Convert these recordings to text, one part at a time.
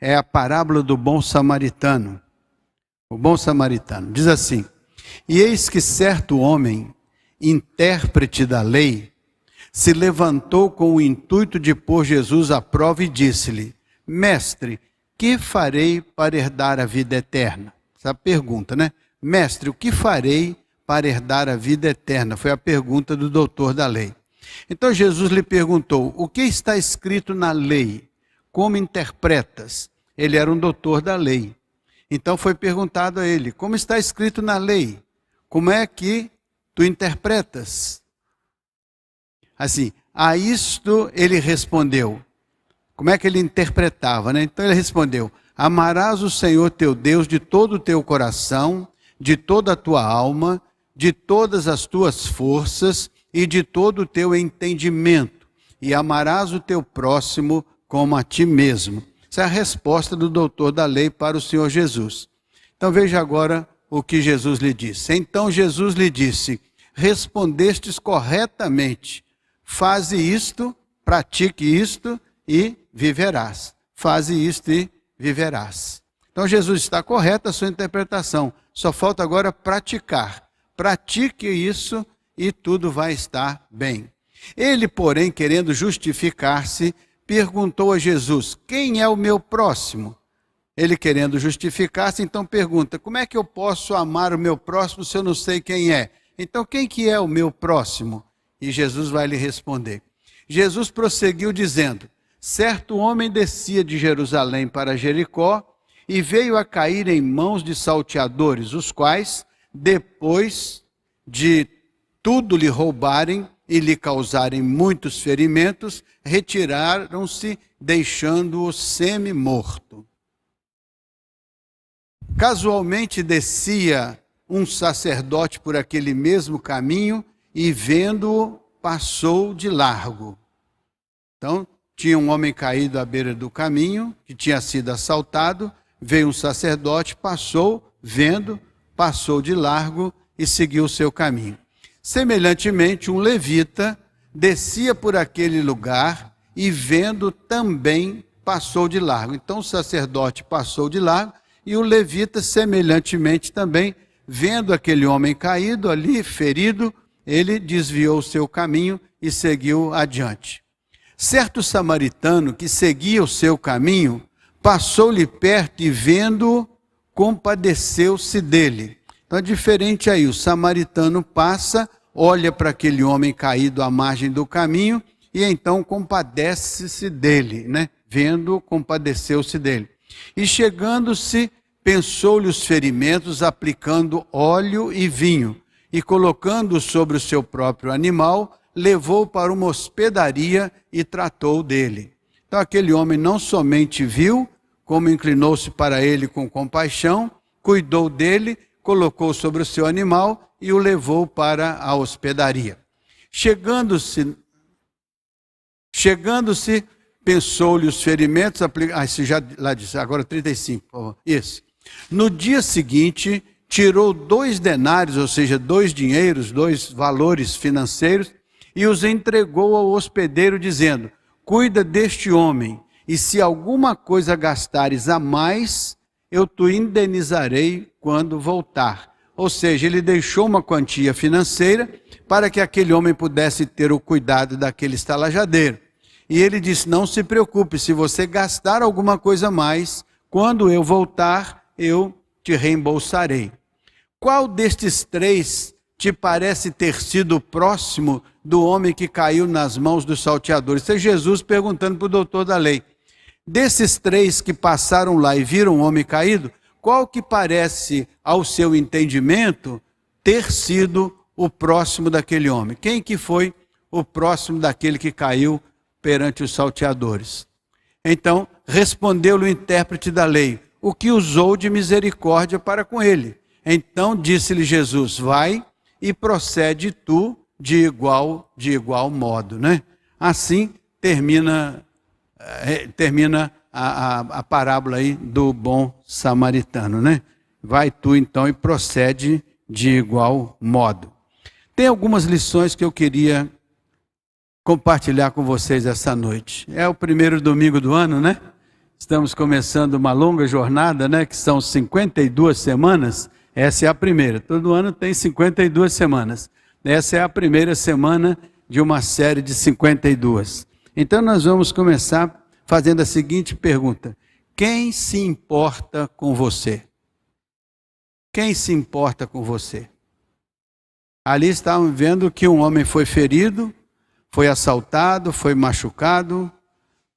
é a parábola do bom samaritano. O bom samaritano. Diz assim: e eis que certo homem, intérprete da lei, se levantou com o intuito de pôr Jesus à prova e disse-lhe: mestre, que farei para herdar a vida eterna? Essa é a pergunta, né? Mestre, o que farei para herdar a vida eterna? Foi a pergunta do doutor da lei. Então Jesus lhe perguntou: o que está escrito na lei? Como interpretas? Ele era um doutor da lei. Então foi perguntado a ele: como está escrito na lei? Como é que tu interpretas? Assim, a isto ele respondeu. Como é que ele interpretava, né? Então ele respondeu: amarás o Senhor teu Deus de todo o teu coração, de toda a tua alma, de todas as tuas forças e de todo o teu entendimento, e amarás o teu próximo como a ti mesmo. Essa é a resposta do doutor da lei para o Senhor Jesus. Então veja agora o que Jesus lhe disse. Então Jesus lhe disse: respondestes corretamente, faze isto, pratique isto e viverás. Faze isto e viverás. Então Jesus está correto a sua interpretação, só falta agora praticar. Pratique isso e tudo vai estar bem. Ele, porém, querendo justificar-se, perguntou a Jesus: quem é o meu próximo? Ele, querendo justificar-se, então pergunta: como é que eu posso amar o meu próximo se eu não sei quem é? Então quem que é o meu próximo? E Jesus vai lhe responder. Jesus prosseguiu dizendo: certo homem descia de Jerusalém para Jericó e veio a cair em mãos de salteadores, os quais, depois de tudo lhe roubarem e lhe causarem muitos ferimentos, retiraram-se, deixando-o semi-morto. Casualmente descia um sacerdote por aquele mesmo caminho e, vendo-o, passou de largo. Então, tinha um homem caído à beira do caminho, que tinha sido assaltado, veio um sacerdote, passou, vendo, passou de largo e seguiu o seu caminho. Semelhantemente, um levita descia por aquele lugar e, vendo, também passou de largo. Então o sacerdote passou de largo e o levita, semelhantemente também, vendo aquele homem caído ali, ferido, ele desviou o seu caminho e seguiu adiante. Certo samaritano que seguia o seu caminho, passou-lhe perto e, vendo-o, compadeceu-se dele. Então é diferente aí, o samaritano passa, olha para aquele homem caído à margem do caminho e então compadece-se dele, né? Vendo, compadeceu-se dele. E chegando-se, pensou-lhe os ferimentos, aplicando óleo e vinho, e colocando-o sobre o seu próprio animal, levou para uma hospedaria e tratou dele. Então aquele homem não somente viu, como inclinou-se para ele com compaixão, cuidou dele, colocou sobre o seu animal e o levou para a hospedaria. Chegando-se, pensou-lhe os ferimentos, isso já lá disse, agora 35, por favor. Isso. No dia seguinte, tirou 2 denários, ou seja, 2 dinheiros, 2 valores financeiros, e os entregou ao hospedeiro, dizendo: cuida deste homem, e se alguma coisa gastares a mais, eu te indenizarei quando voltar. Ou seja, ele deixou uma quantia financeira para que aquele homem pudesse ter o cuidado daquele estalajadeiro. E ele disse: não se preocupe, se você gastar alguma coisa a mais, quando eu voltar, eu te reembolsarei. Qual destes 3 te parece ter sido o próximo do homem que caiu nas mãos dos salteadores? Isso é Jesus perguntando para o doutor da lei. Desses 3 que passaram lá e viram o homem caído, qual que parece, ao seu entendimento, ter sido o próximo daquele homem? Quem que foi o próximo daquele que caiu perante os salteadores? Então, respondeu-lhe o intérprete da lei: o que usou de misericórdia para com ele. Então disse-lhe Jesus: vai e procede tu de igual modo, né? Assim termina a parábola aí do bom samaritano, né? Vai tu então e procede de igual modo. Tem algumas lições que eu queria compartilhar com vocês essa noite. É o primeiro domingo do ano, né? Estamos começando uma longa jornada, né? Que são 52 semanas. Essa é a primeira. Todo ano tem 52 semanas. Essa é a primeira semana de uma série de 52. Então nós vamos começar fazendo a seguinte pergunta: quem se importa com você? Quem se importa com você? Ali estavam vendo que um homem foi ferido, foi assaltado, foi machucado,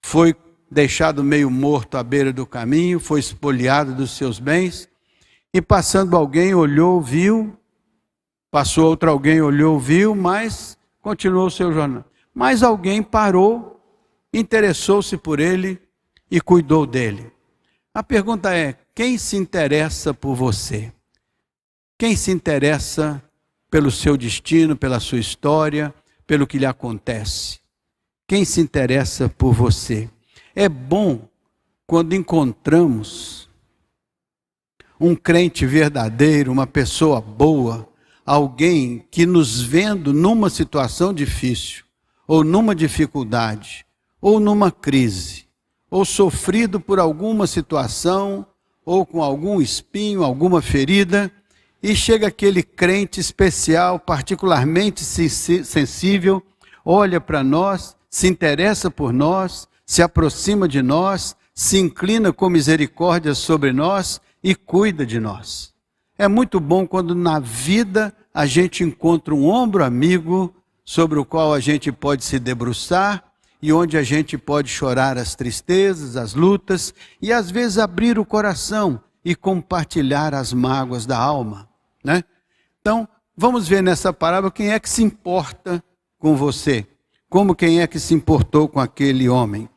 foi deixado meio morto à beira do caminho, foi espoliado dos seus bens, e passando alguém olhou, viu, passou outro alguém, olhou, viu, mas continuou o seu jornal. Mas alguém parou, interessou-se por ele e cuidou dele. A pergunta é: quem se interessa por você? Quem se interessa pelo seu destino, pela sua história, pelo que lhe acontece? Quem se interessa por você? É bom quando encontramos um crente verdadeiro, uma pessoa boa, alguém que nos vendo numa situação difícil, ou numa dificuldade, ou numa crise, ou sofrido por alguma situação, ou com algum espinho, alguma ferida, e chega aquele crente especial, particularmente sensível, olha para nós, se interessa por nós, se aproxima de nós, se inclina com misericórdia sobre nós e cuida de nós. É muito bom quando na vida a gente encontra um ombro amigo sobre o qual a gente pode se debruçar e onde a gente pode chorar as tristezas, as lutas e às vezes abrir o coração e compartilhar as mágoas da alma, né? Então, vamos ver nessa parábola quem é que se importa com você, como quem é que se importou com aquele homem.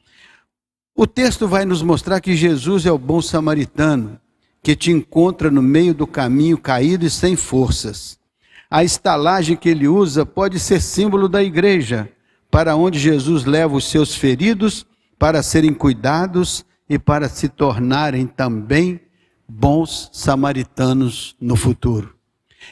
O texto vai nos mostrar que Jesus é o bom samaritano, que te encontra no meio do caminho caído e sem forças. A estalagem que ele usa pode ser símbolo da igreja, para onde Jesus leva os seus feridos para serem cuidados e para se tornarem também bons samaritanos no futuro.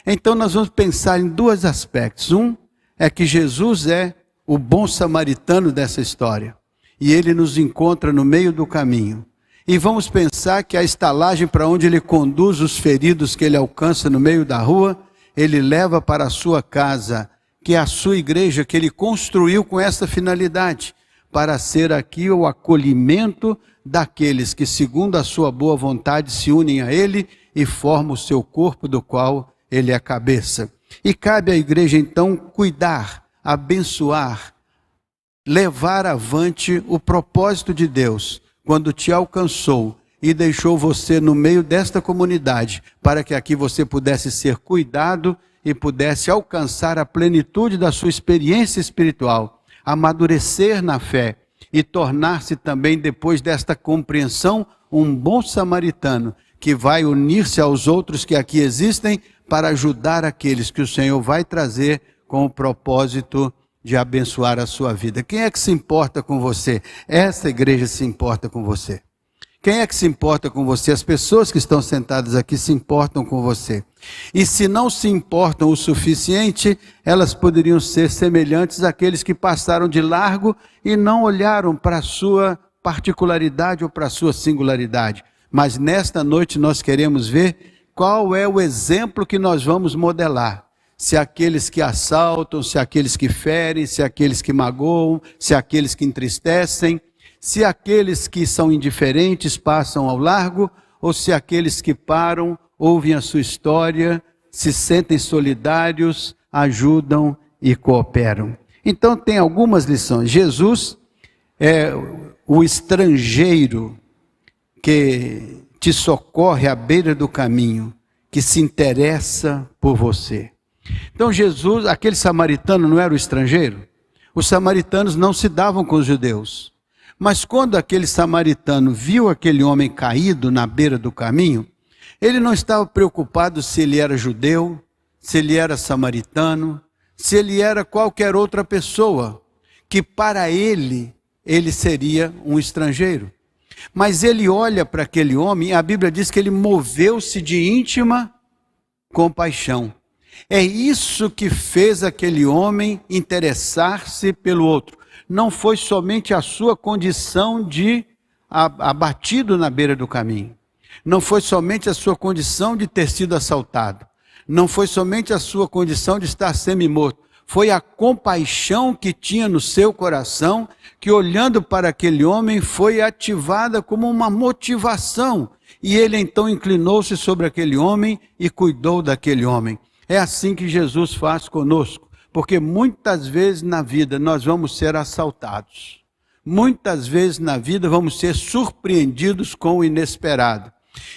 Então nós vamos pensar em dois aspectos. Um é que Jesus é o bom samaritano dessa história, e ele nos encontra no meio do caminho. E vamos pensar que a estalagem para onde ele conduz os feridos que ele alcança no meio da rua, ele leva para a sua casa, que é a sua igreja, que ele construiu com essa finalidade, para ser aqui o acolhimento daqueles que, segundo a sua boa vontade, se unem a ele e formam o seu corpo, do qual ele é a cabeça. E cabe à igreja então cuidar, abençoar, levar avante o propósito de Deus, quando te alcançou e deixou você no meio desta comunidade, para que aqui você pudesse ser cuidado e pudesse alcançar a plenitude da sua experiência espiritual, amadurecer na fé e tornar-se também, depois desta compreensão, um bom samaritano, que vai unir-se aos outros que aqui existem para ajudar aqueles que o Senhor vai trazer com o propósito de abençoar a sua vida. Quem é que se importa com você? Essa igreja se importa com você. Quem é que se importa com você? As pessoas que estão sentadas aqui se importam com você. E se não se importam o suficiente, elas poderiam ser semelhantes àqueles que passaram de largo e não olharam para a sua particularidade ou para a sua singularidade. Mas nesta noite nós queremos ver qual é o exemplo que nós vamos modelar. Se aqueles que assaltam, se aqueles que ferem, se aqueles que magoam, se aqueles que entristecem, se aqueles que são indiferentes passam ao largo, ou se aqueles que param, ouvem a sua história, se sentem solidários, ajudam e cooperam. Então tem algumas lições. Jesus é o estrangeiro que te socorre à beira do caminho, que se interessa por você. Então Jesus, aquele samaritano não era o estrangeiro? Os samaritanos não se davam com os judeus. Mas quando aquele samaritano viu aquele homem caído na beira do caminho, ele não estava preocupado se ele era judeu, se ele era samaritano, se ele era qualquer outra pessoa, que para ele seria um estrangeiro. Mas ele olha para aquele homem, e a Bíblia diz que ele moveu-se de íntima compaixão. É isso que fez aquele homem interessar-se pelo outro. Não foi somente a sua condição de abatido na beira do caminho. Não foi somente a sua condição de ter sido assaltado. Não foi somente a sua condição de estar semi-morto. Foi a compaixão que tinha no seu coração, que olhando para aquele homem foi ativada como uma motivação. E ele então inclinou-se sobre aquele homem e cuidou daquele homem. É assim que Jesus faz conosco, porque muitas vezes na vida nós vamos ser assaltados. Muitas vezes na vida vamos ser surpreendidos com o inesperado.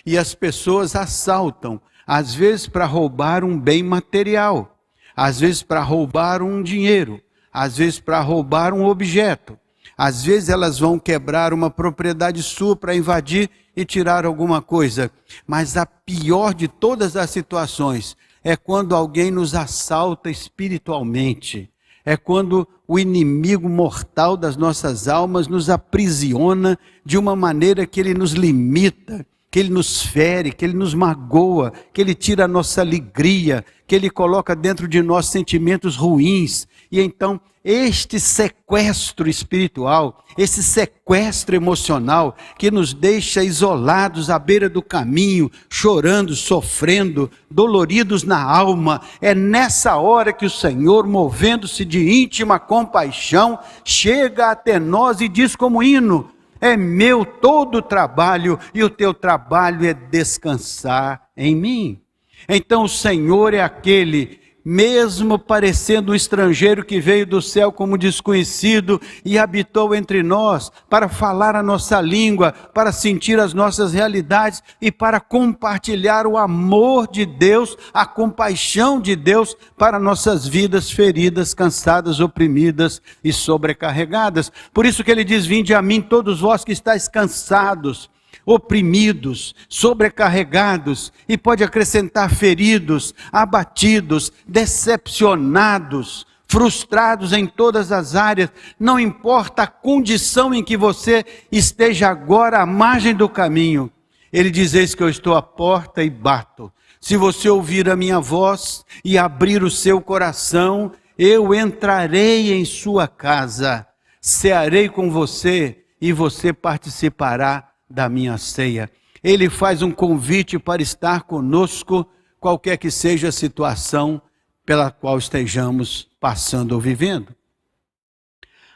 E as pessoas assaltam, às vezes para roubar um bem material, às vezes para roubar um dinheiro, às vezes para roubar um objeto. Às vezes elas vão quebrar uma propriedade sua para invadir e tirar alguma coisa. Mas a pior de todas as situações é quando alguém nos assalta espiritualmente. É quando o inimigo mortal das nossas almas nos aprisiona de uma maneira que ele nos limita, que ele nos fere, que ele nos magoa, que ele tira a nossa alegria, que ele coloca dentro de nós sentimentos ruins. E então, este sequestro espiritual, esse sequestro emocional, que nos deixa isolados à beira do caminho, chorando, sofrendo, doloridos na alma, é nessa hora que o Senhor, movendo-se de íntima compaixão, chega até nós e diz como hino: é meu todo o trabalho, e o teu trabalho é descansar em mim. Então o Senhor é aquele, mesmo parecendo um estrangeiro que veio do céu como desconhecido e habitou entre nós, para falar a nossa língua, para sentir as nossas realidades e para compartilhar o amor de Deus, a compaixão de Deus para nossas vidas feridas, cansadas, oprimidas e sobrecarregadas. Por isso que ele diz: vinde a mim todos vós que estáis cansados, oprimidos, sobrecarregados, e pode acrescentar feridos, abatidos, decepcionados, frustrados em todas as áreas. Não importa a condição em que você esteja agora à margem do caminho, ele diz: eis que eu estou à porta e bato. Se você ouvir a minha voz e abrir o seu coração, eu entrarei em sua casa, cearei com você e você participará da minha ceia. Ele faz um convite para estar conosco, qualquer que seja a situação pela qual estejamos passando ou vivendo.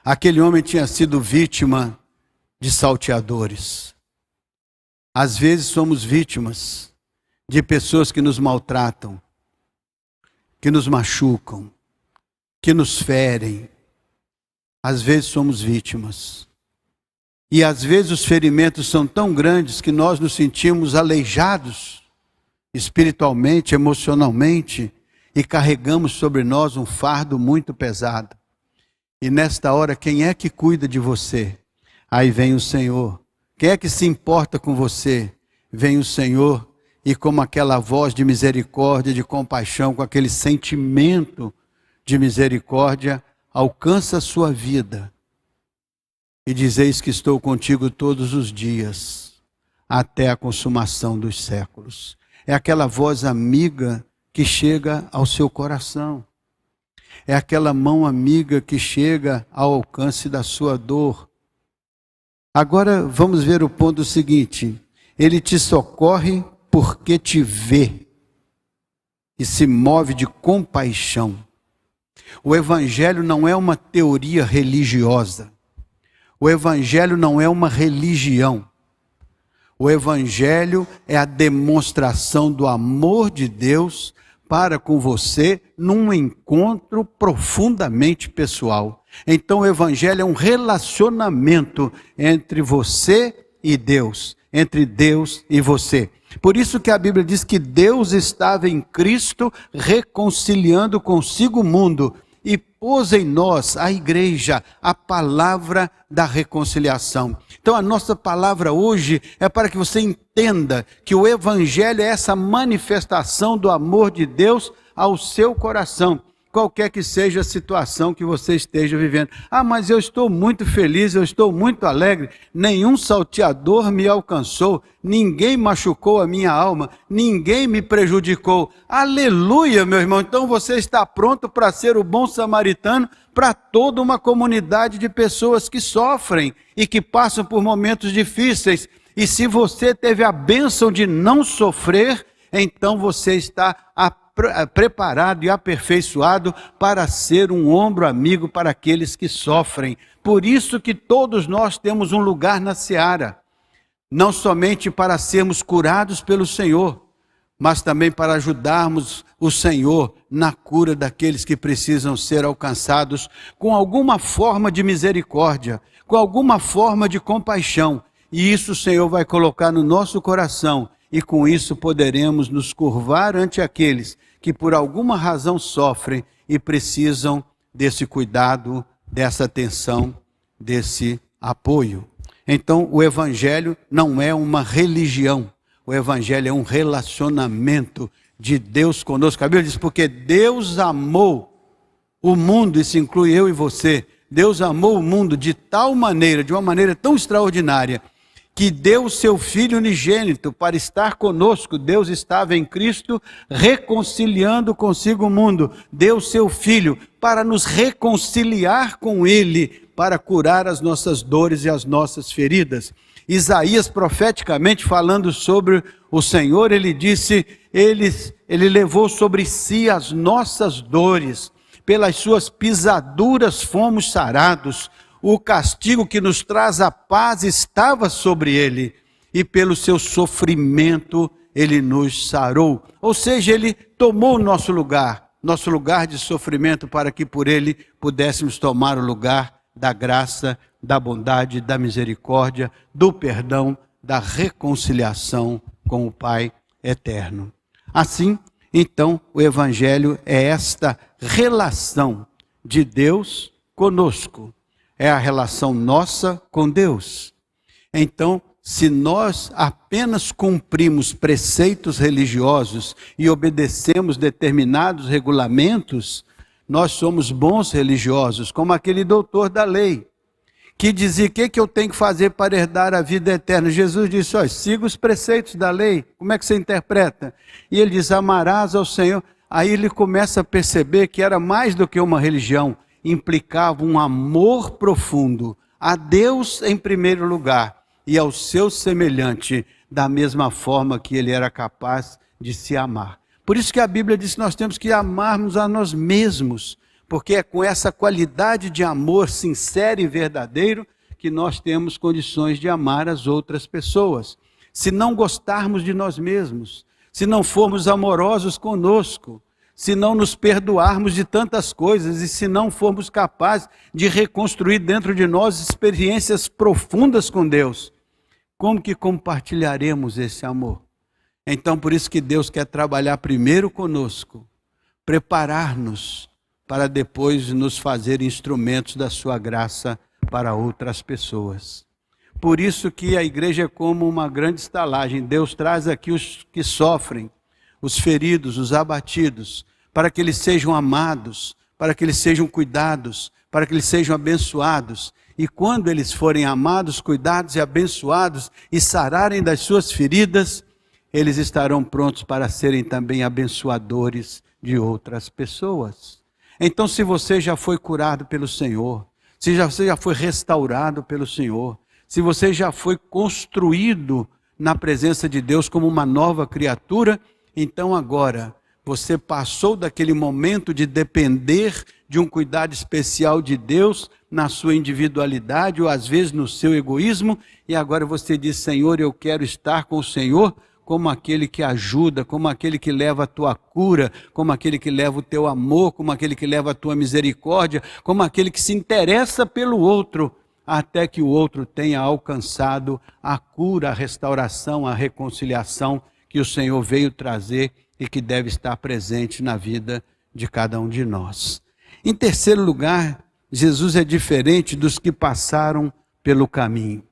Aquele homem tinha sido vítima de salteadores. Às vezes somos vítimas de pessoas que nos maltratam, que nos machucam, que nos ferem. Às vezes somos vítimas. E às vezes os ferimentos são tão grandes que nós nos sentimos aleijados espiritualmente, emocionalmente, e carregamos sobre nós um fardo muito pesado. E nesta hora, quem é que cuida de você? Aí vem o Senhor. Quem é que se importa com você? Vem o Senhor, e como aquela voz de misericórdia, de compaixão, com aquele sentimento de misericórdia, alcança a sua vida. E dizeis que estou contigo todos os dias, até a consumação dos séculos. É aquela voz amiga que chega ao seu coração. É aquela mão amiga que chega ao alcance da sua dor. Agora vamos ver o ponto seguinte: ele te socorre porque te vê e se move de compaixão. O Evangelho não é uma teoria religiosa. O Evangelho não é uma religião. O Evangelho é a demonstração do amor de Deus para com você num encontro profundamente pessoal. Então o Evangelho é um relacionamento entre você e Deus, entre Deus e você. Por isso que a Bíblia diz que Deus estava em Cristo reconciliando consigo o mundo, e pôs em nós, a igreja, a palavra da reconciliação. Então a nossa palavra hoje é para que você entenda que o Evangelho é essa manifestação do amor de Deus ao seu coração. qualquer que seja a situação que você esteja vivendo. Ah, mas eu estou muito feliz, eu estou muito alegre, nenhum salteador me alcançou, ninguém machucou a minha alma, ninguém me prejudicou. Aleluia, meu irmão. Então você está pronto para ser o bom samaritano para toda uma comunidade de pessoas que sofrem e que passam por momentos difíceis. E se você teve a bênção de não sofrer, então você está preparado e aperfeiçoado para ser um ombro amigo para aqueles que sofrem. Por isso que todos nós temos um lugar na seara, não somente para sermos curados pelo Senhor, mas também para ajudarmos o Senhor na cura daqueles que precisam ser alcançados com alguma forma de misericórdia, com alguma forma de compaixão. E isso o Senhor vai colocar no nosso coração, e com isso poderemos nos curvar ante aqueles que por alguma razão sofrem e precisam desse cuidado, dessa atenção, desse apoio. Então o Evangelho não é uma religião, o Evangelho é um relacionamento de Deus conosco. A Bíblia diz, porque Deus amou o mundo, isso inclui eu e você, Deus amou o mundo de tal maneira, de uma maneira tão extraordinária, que deu o seu Filho unigênito para estar conosco. Deus estava em Cristo reconciliando consigo o mundo. Deu o seu Filho para nos reconciliar com Ele, para curar as nossas dores e as nossas feridas. Isaías, profeticamente falando sobre o Senhor, ele disse, ele levou sobre si as nossas dores, pelas suas pisaduras fomos sarados. O castigo que nos traz a paz estava sobre ele, e pelo seu sofrimento ele nos sarou. Ou seja, ele tomou o nosso lugar de sofrimento, para que por ele pudéssemos tomar o lugar da graça, da bondade, da misericórdia, do perdão, da reconciliação com o Pai eterno. Assim, então, o Evangelho é esta relação de Deus conosco. É a relação nossa com Deus. Então, se nós apenas cumprimos preceitos religiosos e obedecemos determinados regulamentos, nós somos bons religiosos, como aquele doutor da lei, que dizia, o que eu tenho que fazer para herdar a vida eterna? Jesus disse, siga os preceitos da lei. Como é que você interpreta? E ele diz, amarás ao Senhor. Aí ele começa a perceber que era mais do que uma religião, implicava um amor profundo a Deus em primeiro lugar e ao seu semelhante da mesma forma que ele era capaz de se amar. Por isso que a Bíblia diz que nós temos que amarmos a nós mesmos, porque é com essa qualidade de amor sincero e verdadeiro que nós temos condições de amar as outras pessoas. Se não gostarmos de nós mesmos, se não formos amorosos conosco, se não nos perdoarmos de tantas coisas e se não formos capazes de reconstruir dentro de nós experiências profundas com Deus, como que compartilharemos esse amor? Então, por isso que Deus quer trabalhar primeiro conosco, preparar-nos para depois nos fazer instrumentos da sua graça para outras pessoas. Por isso que a igreja é como uma grande estalagem. Deus traz aqui os que sofrem, os feridos, os abatidos, para que eles sejam amados, para que eles sejam cuidados, para que eles sejam abençoados. E quando eles forem amados, cuidados e abençoados e sararem das suas feridas, eles estarão prontos para serem também abençoadores de outras pessoas. Então, se você já foi curado pelo Senhor, se você já foi restaurado pelo Senhor, se você já foi construído na presença de Deus como uma nova criatura, então agora você passou daquele momento de depender de um cuidado especial de Deus na sua individualidade ou às vezes no seu egoísmo, e agora você diz, Senhor, eu quero estar com o Senhor como aquele que ajuda, como aquele que leva a tua cura, como aquele que leva o teu amor, como aquele que leva a tua misericórdia, como aquele que se interessa pelo outro, até que o outro tenha alcançado a cura, a restauração, a reconciliação que o Senhor veio trazer e que deve estar presente na vida de cada um de nós. Em terceiro lugar, Jesus é diferente dos que passaram pelo caminho.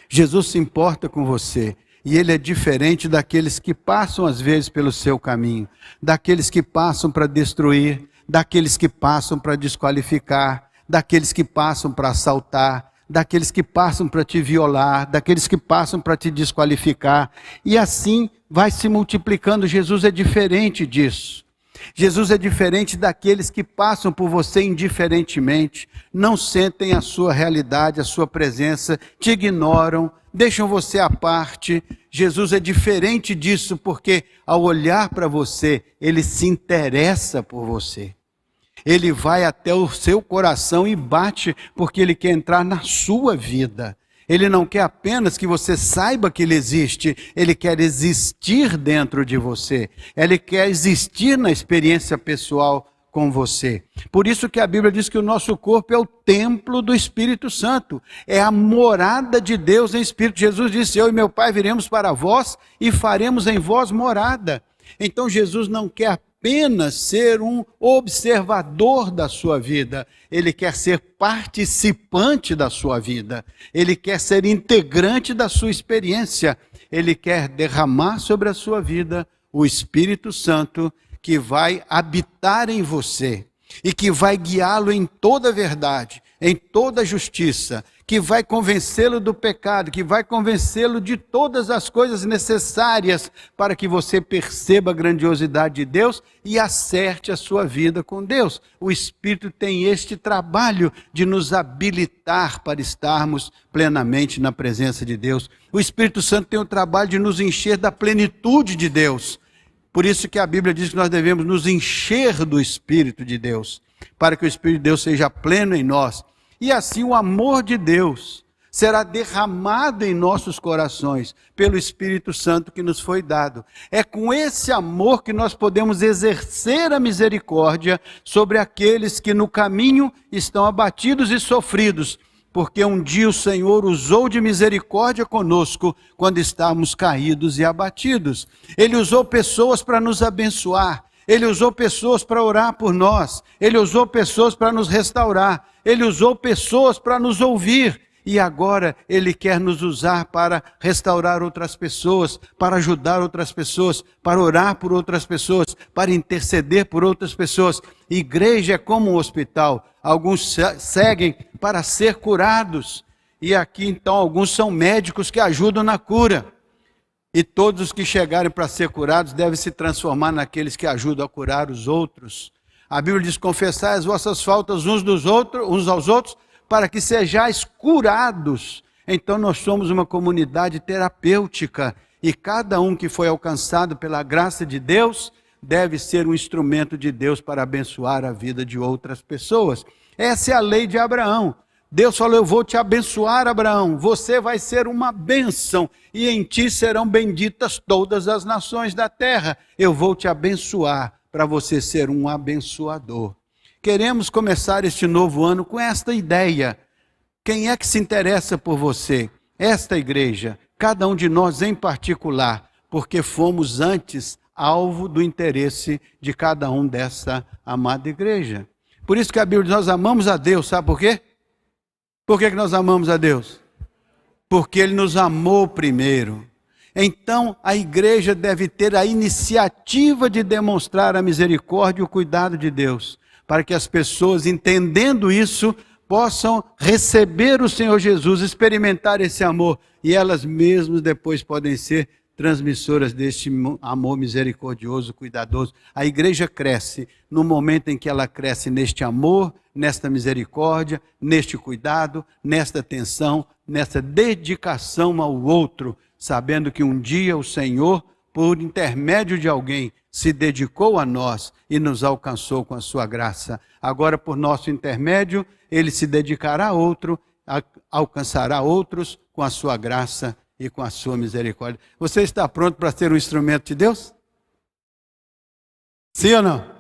Jesus se importa com você e ele é diferente daqueles que passam às vezes pelo seu caminho, daqueles que passam para destruir, daqueles que passam para desqualificar, daqueles que passam para assaltar, daqueles que passam para te violar, daqueles que passam para te desqualificar. E assim vai se multiplicando. Jesus é diferente disso. Jesus é diferente daqueles que passam por você indiferentemente, não sentem a sua realidade, a sua presença, te ignoram, deixam você à parte. Jesus é diferente disso porque ao olhar para você, ele se interessa por você. Ele vai até o seu coração e bate porque ele quer entrar na sua vida. Ele não quer apenas que você saiba que ele existe, ele quer existir dentro de você. Ele quer existir na experiência pessoal com você. Por isso que a Bíblia diz que o nosso corpo é o templo do Espírito Santo. É a morada de Deus em Espírito. Jesus disse, eu e meu Pai viremos para vós e faremos em vós morada. Então Jesus não quer apenas ser um observador da sua vida, ele quer ser participante da sua vida, ele quer ser integrante da sua experiência, ele quer derramar sobre a sua vida o Espírito Santo que vai habitar em você e que vai guiá-lo em toda a verdade, em toda a justiça, que vai convencê-lo do pecado, que vai convencê-lo de todas as coisas necessárias para que você perceba a grandiosidade de Deus e acerte a sua vida com Deus. O Espírito tem este trabalho de nos habilitar para estarmos plenamente na presença de Deus. O Espírito Santo tem o trabalho de nos encher da plenitude de Deus. Por isso que a Bíblia diz que nós devemos nos encher do Espírito de Deus, para que o Espírito de Deus seja pleno em nós. E assim o amor de Deus será derramado em nossos corações pelo Espírito Santo que nos foi dado. É com esse amor que nós podemos exercer a misericórdia sobre aqueles que no caminho estão abatidos e sofridos, porque um dia o Senhor usou de misericórdia conosco quando estávamos caídos e abatidos. Ele usou pessoas para nos abençoar. Ele usou pessoas para orar por nós, ele usou pessoas para nos restaurar, ele usou pessoas para nos ouvir, e agora ele quer nos usar para restaurar outras pessoas, para ajudar outras pessoas, para orar por outras pessoas, para interceder por outras pessoas. Igreja é como um hospital, alguns seguem para ser curados, e aqui então alguns são médicos que ajudam na cura. E todos os que chegarem para ser curados devem se transformar naqueles que ajudam a curar os outros. A Bíblia diz, confessai as vossas faltas uns aos outros, para que sejais curados. Então nós somos uma comunidade terapêutica, e cada um que foi alcançado pela graça de Deus, deve ser um instrumento de Deus para abençoar a vida de outras pessoas. Essa é a lei de Abraão. Deus falou, eu vou te abençoar, Abraão, você vai ser uma bênção, e em ti serão benditas todas as nações da terra. Eu vou te abençoar, para você ser um abençoador. Queremos começar este novo ano com esta ideia. Quem é que se interessa por você? Esta igreja, cada um de nós em particular, porque fomos antes alvo do interesse de cada um dessa amada igreja. Por isso que a Bíblia diz, nós amamos a Deus, sabe por quê? Por que nós amamos a Deus? Porque Ele nos amou primeiro. Então, a igreja deve ter a iniciativa de demonstrar a misericórdia e o cuidado de Deus, para que as pessoas, entendendo isso, possam receber o Senhor Jesus, experimentar esse amor, e elas mesmas depois podem ser transmissoras deste amor misericordioso, cuidadoso. A igreja cresce no momento em que ela cresce neste amor, nesta misericórdia, neste cuidado, nesta atenção, nesta dedicação ao outro, sabendo que um dia o Senhor, por intermédio de alguém, se dedicou a nós e nos alcançou com a sua graça. Agora, por nosso intermédio, Ele se dedicará a outro, alcançará outros com a sua graça e com a sua misericórdia. Você está pronto para ser um instrumento de Deus? Sim ou não?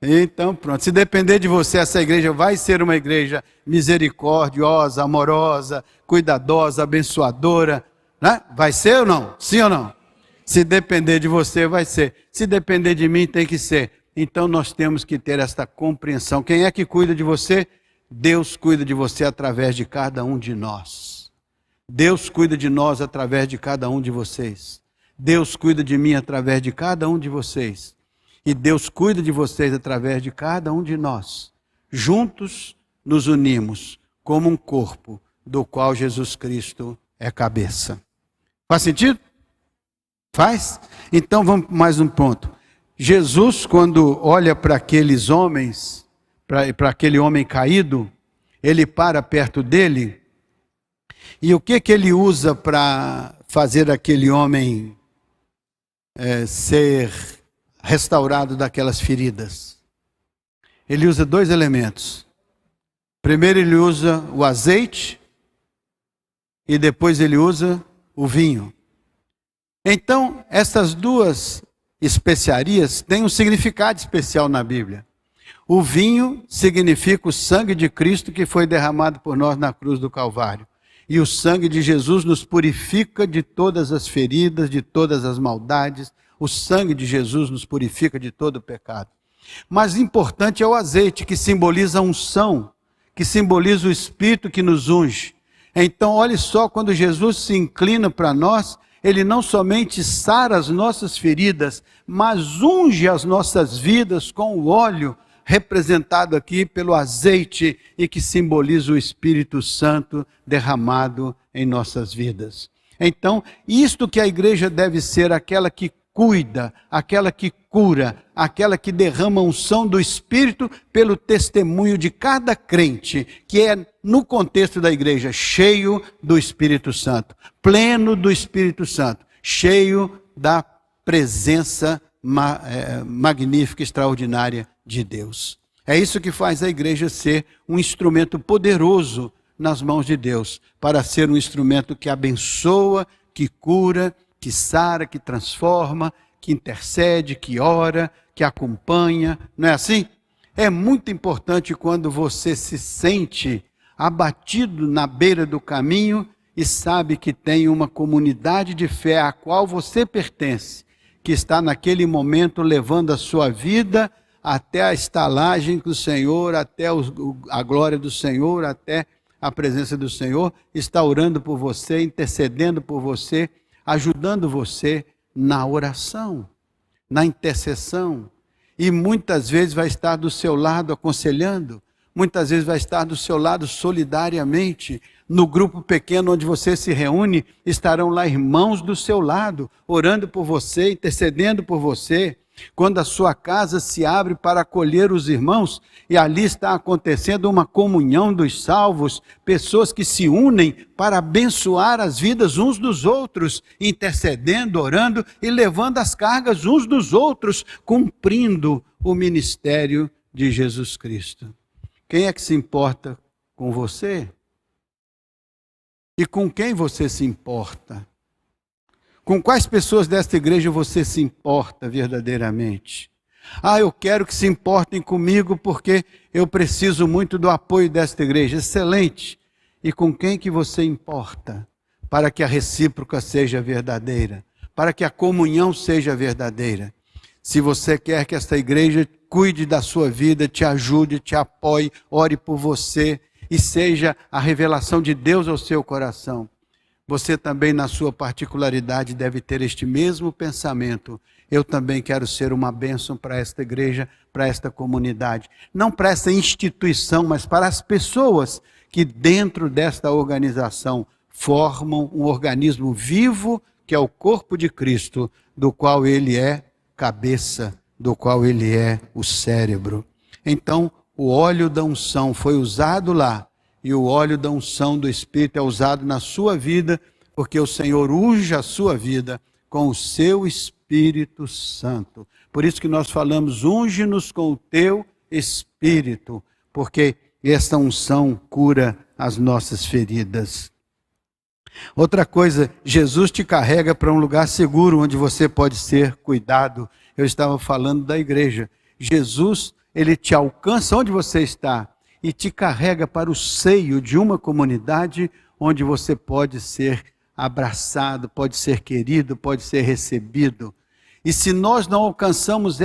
Então pronto, se depender de você, essa igreja vai ser uma igreja misericordiosa, amorosa, cuidadosa, abençoadora, né? Vai ser ou não? Sim ou não? Se depender de você, vai ser. Se depender de mim, tem que ser. Então nós temos que ter esta compreensão. Quem é que cuida de você? Deus cuida de você através de cada um de nós. Deus cuida de nós através de cada um de vocês. Deus cuida de mim através de cada um de vocês. E Deus cuida de vocês através de cada um de nós. Juntos nos unimos como um corpo, do qual Jesus Cristo é cabeça. Faz sentido? Faz? Então vamos para mais um ponto. Jesus, quando olha para aqueles homens, para aquele homem caído, ele para perto dele, e o que ele usa para fazer aquele homem ser restaurado daquelas feridas? Ele usa dois elementos. Primeiro ele usa o azeite e depois ele usa o vinho. Então, essas duas especiarias têm um significado especial na Bíblia. O vinho significa o sangue de Cristo que foi derramado por nós na cruz do Calvário. E o sangue de Jesus nos purifica de todas as feridas, de todas as maldades. O sangue de Jesus nos purifica de todo o pecado. Mas importante é o azeite, que simboliza a unção, que simboliza o Espírito que nos unge. Então, olhe só, quando Jesus se inclina para nós, Ele não somente sara as nossas feridas, mas unge as nossas vidas com o óleo, representado aqui pelo azeite, e que simboliza o Espírito Santo derramado em nossas vidas. Então, isto que a igreja deve ser, aquela que cuida, aquela que cura, aquela que derrama a unção do Espírito pelo testemunho de cada crente, que é, no contexto da igreja, cheio do Espírito Santo, pleno do Espírito Santo, cheio da presença magnífica, extraordinária de Deus. É isso que faz a igreja ser um instrumento poderoso nas mãos de Deus, para ser um instrumento que abençoa, que cura, que sara, que transforma, que intercede, que ora, que acompanha. Não é assim? É muito importante quando você se sente abatido na beira do caminho e sabe que tem uma comunidade de fé à qual você pertence, que está naquele momento levando a sua vida até a estalagem do Senhor, até a glória do Senhor, até a presença do Senhor, está orando por você, intercedendo por você, ajudando você na oração, na intercessão, e muitas vezes vai estar do seu lado aconselhando, muitas vezes vai estar do seu lado solidariamente. No grupo pequeno onde você se reúne, estarão lá irmãos do seu lado, orando por você, intercedendo por você. Quando a sua casa se abre para acolher os irmãos, e ali está acontecendo uma comunhão dos salvos, pessoas que se unem para abençoar as vidas uns dos outros, intercedendo, orando e levando as cargas uns dos outros, cumprindo o ministério de Jesus Cristo. Quem é que se importa com você? E com quem você se importa? Com quais pessoas desta igreja você se importa verdadeiramente? Eu quero que se importem comigo porque eu preciso muito do apoio desta igreja. Excelente. E com quem que você importa? Para que a recíproca seja verdadeira, para que a comunhão seja verdadeira. Se você quer que esta igreja cuide da sua vida, te ajude, te apoie, ore por você e seja a revelação de Deus ao seu coração, você também, na sua particularidade, deve ter este mesmo pensamento. Eu também quero ser uma bênção para esta igreja, para esta comunidade. Não para essa instituição, mas para as pessoas que dentro desta organização formam um organismo vivo, que é o corpo de Cristo, do qual Ele é cabeça, do qual Ele é o cérebro. Então, o óleo da unção foi usado lá, e o óleo da unção do Espírito é usado na sua vida, porque o Senhor unge a sua vida com o seu Espírito Santo. Por isso que nós falamos, unge-nos com o teu Espírito, porque esta unção cura as nossas feridas. Outra coisa, Jesus te carrega para um lugar seguro, onde você pode ser cuidado. Eu estava falando da igreja. Jesus, Ele te alcança onde você está, e te carrega para o seio de uma comunidade onde você pode ser abraçado, pode ser querido, pode ser recebido. E se nós não alcançamos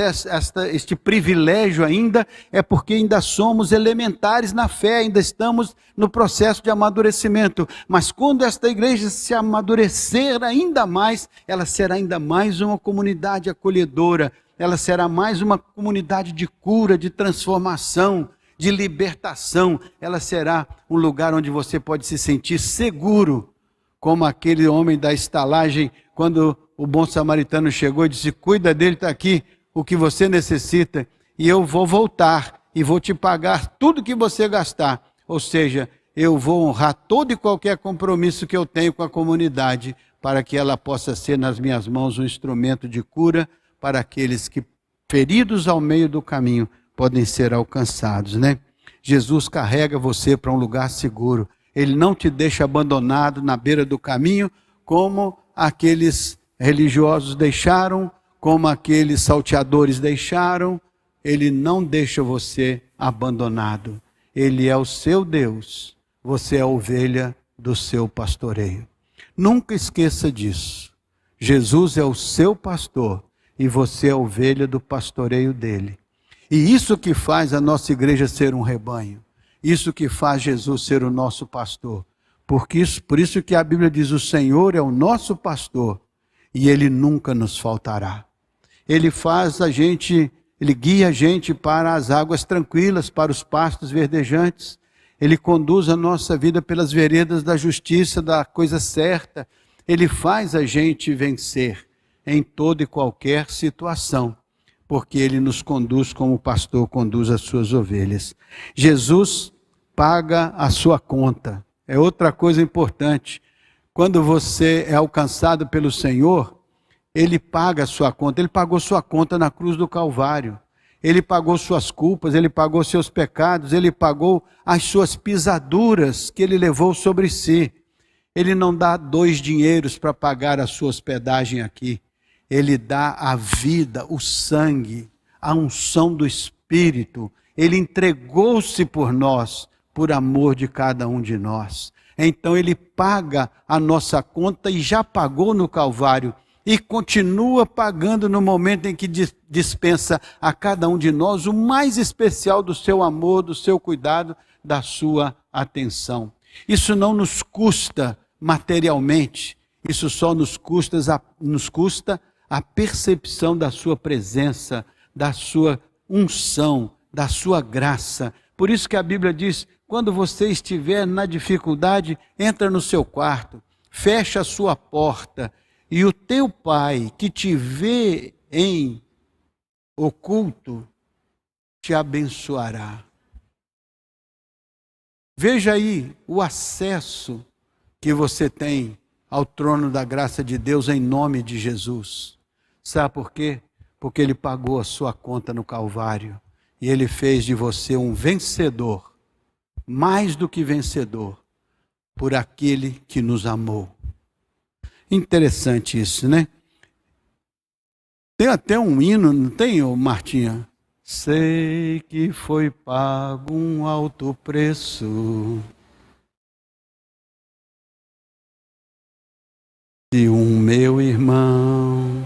este privilégio ainda, é porque ainda somos elementares na fé, ainda estamos no processo de amadurecimento. Mas quando esta igreja se amadurecer ainda mais, ela será ainda mais uma comunidade acolhedora, ela será mais uma comunidade de cura, de transformação, de libertação. Ela será um lugar onde você pode se sentir seguro, como aquele homem da estalagem, quando o bom samaritano chegou e disse: cuida dele, está aqui o que você necessita, e eu vou voltar e vou te pagar tudo que você gastar. Ou seja, eu vou honrar todo e qualquer compromisso que eu tenho com a comunidade, para que ela possa ser nas minhas mãos um instrumento de cura para aqueles que, feridos ao meio do caminho, podem ser alcançados, né? Jesus carrega você para um lugar seguro. Ele não te deixa abandonado na beira do caminho, como aqueles religiosos deixaram, como aqueles salteadores deixaram. Ele não deixa você abandonado. Ele é o seu Deus. Você é a ovelha do seu pastoreio. Nunca esqueça disso. Jesus é o seu pastor e você é a ovelha do pastoreio dele. E isso que faz a nossa igreja ser um rebanho. Isso que faz Jesus ser o nosso pastor. Por isso que a Bíblia diz: o Senhor é o nosso pastor e Ele nunca nos faltará. Ele guia a gente para as águas tranquilas, para os pastos verdejantes. Ele conduz a nossa vida pelas veredas da justiça, da coisa certa. Ele faz a gente vencer em toda e qualquer situação, porque Ele nos conduz como o pastor conduz as suas ovelhas. Jesus paga a sua conta. É outra coisa importante. Quando você é alcançado pelo Senhor, Ele paga a sua conta. Ele pagou sua conta na cruz do Calvário. Ele pagou suas culpas, Ele pagou seus pecados, Ele pagou as suas pisaduras que Ele levou sobre si. Ele não dá 2 dinheiros para pagar a sua hospedagem aqui. Ele dá a vida, o sangue, a unção do Espírito. Ele entregou-se por nós, por amor de cada um de nós. Então Ele paga a nossa conta e já pagou no Calvário. E continua pagando no momento em que dispensa a cada um de nós o mais especial do seu amor, do seu cuidado, da sua atenção. Isso não nos custa materialmente, isso só nos custa a percepção da sua presença, da sua unção, da sua graça. Por isso que a Bíblia diz: quando você estiver na dificuldade, entra no seu quarto, fecha a sua porta, e o teu Pai, que te vê em oculto, te abençoará. Veja aí o acesso que você tem ao trono da graça de Deus em nome de Jesus. Sabe por quê? Porque Ele pagou a sua conta no Calvário. E Ele fez de você um vencedor, mais do que vencedor, por aquele que nos amou. Interessante isso, né? Tem até um hino, não tem, Martinha? Sei que foi pago um alto preço de um meu irmão.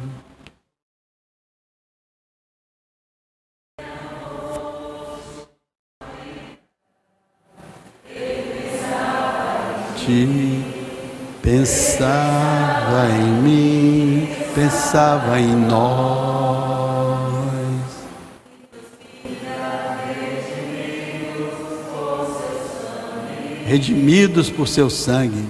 Pensava em mim, pensava em nós. Redimidos por seu sangue.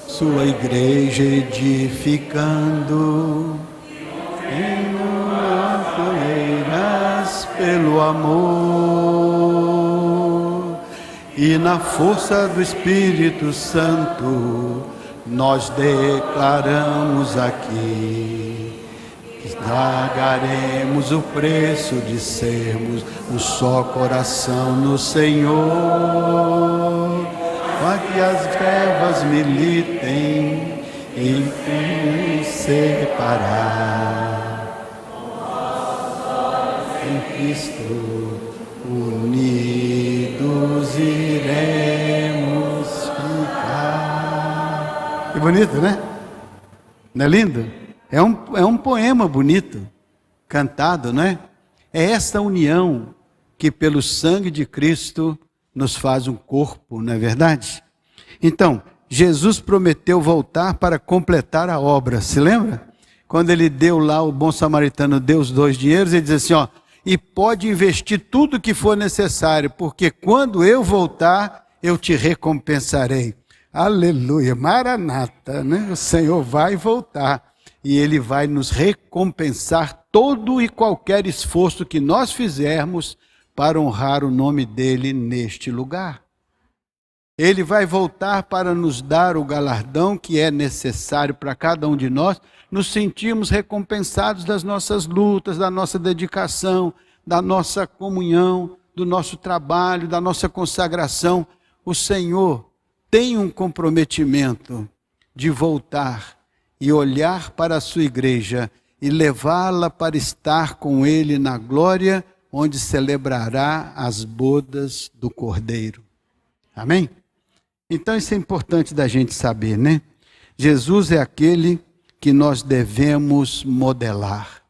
Sua igreja edificando em fileiras pelo amor, e na força do Espírito Santo nós declaramos aqui que pagaremos o preço de sermos um só coração no Senhor, para que as trevas militem e nos separar. Em Cristo unidos iremos ficar. Que bonito, né? Não é lindo? É um poema bonito, cantado, não é? É esta união que pelo sangue de Cristo nos faz um corpo, não é verdade? Então, Jesus prometeu voltar para completar a obra, se lembra? Quando ele deu lá, o bom samaritano deu os 2 dinheiros, ele diz assim, ó, e pode investir tudo que for necessário, porque quando eu voltar, eu te recompensarei. Aleluia, Maranata, né? O Senhor vai voltar e Ele vai nos recompensar todo e qualquer esforço que nós fizermos para honrar o nome dEle neste lugar. Ele vai voltar para nos dar o galardão que é necessário para cada um de nós, nos sentirmos recompensados das nossas lutas, da nossa dedicação, da nossa comunhão, do nosso trabalho, da nossa consagração. O Senhor tem um comprometimento de voltar e olhar para a sua igreja e levá-la para estar com Ele na glória, onde celebrará as bodas do Cordeiro. Amém? Então isso é importante da gente saber, né? Jesus é aquele que nós devemos modelar.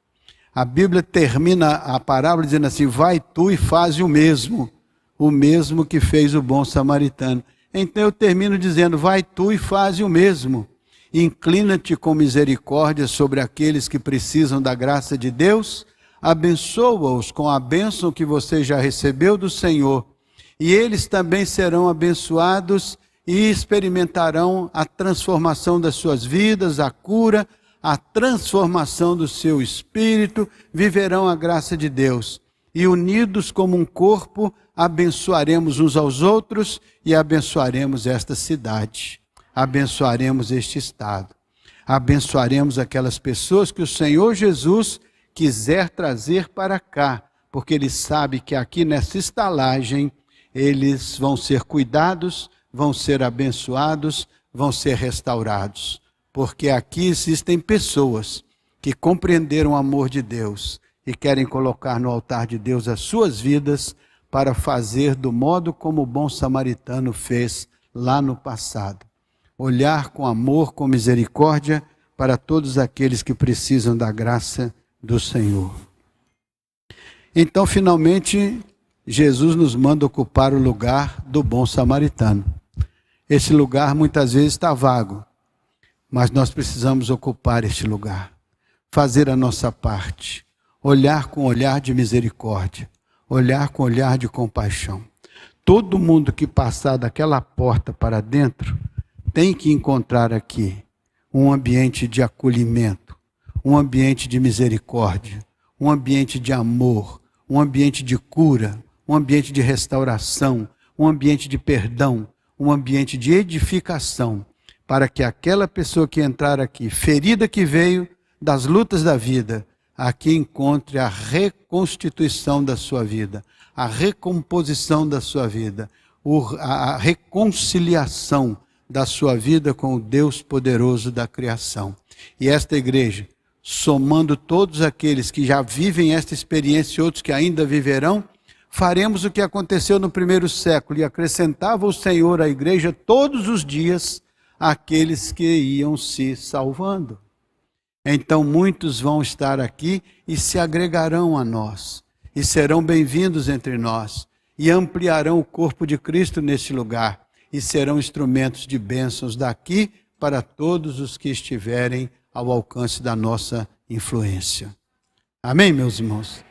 A Bíblia termina a parábola dizendo assim, vai tu e faze o mesmo que fez o bom samaritano. Então eu termino dizendo, vai tu e faze o mesmo. Inclina-te com misericórdia sobre aqueles que precisam da graça de Deus, abençoa-os com a bênção que você já recebeu do Senhor, e eles também serão abençoados e experimentarão a transformação das suas vidas, a cura, a transformação do seu espírito, viverão a graça de Deus. E unidos como um corpo, abençoaremos uns aos outros e abençoaremos esta cidade, abençoaremos este estado, abençoaremos aquelas pessoas que o Senhor Jesus quiser trazer para cá, porque Ele sabe que aqui nessa estalagem eles vão ser cuidados, vão ser abençoados, vão ser restaurados, porque aqui existem pessoas que compreenderam o amor de Deus e querem colocar no altar de Deus as suas vidas para fazer do modo como o bom samaritano fez lá no passado. Olhar com amor, com misericórdia para todos aqueles que precisam da graça do Senhor. Então, finalmente, Jesus nos manda ocupar o lugar do bom samaritano. Esse lugar muitas vezes está vago, mas nós precisamos ocupar este lugar, fazer a nossa parte, olhar com olhar de misericórdia, olhar com olhar de compaixão. Todo mundo que passar daquela porta para dentro tem que encontrar aqui um ambiente de acolhimento, um ambiente de misericórdia, um ambiente de amor, um ambiente de cura, um ambiente de restauração, um ambiente de perdão, um ambiente de edificação, para que aquela pessoa que entrar aqui, ferida que veio das lutas da vida, aqui encontre a reconstituição da sua vida, a recomposição da sua vida, a reconciliação da sua vida com o Deus poderoso da criação. E esta igreja, somando todos aqueles que já vivem esta experiência e outros que ainda viverão, faremos o que aconteceu no primeiro século, e acrescentava o Senhor à igreja todos os dias aqueles que iam se salvando. Então muitos vão estar aqui e se agregarão a nós, e serão bem-vindos entre nós, e ampliarão o corpo de Cristo neste lugar, e serão instrumentos de bênçãos daqui para todos os que estiverem ao alcance da nossa influência. Amém, meus irmãos?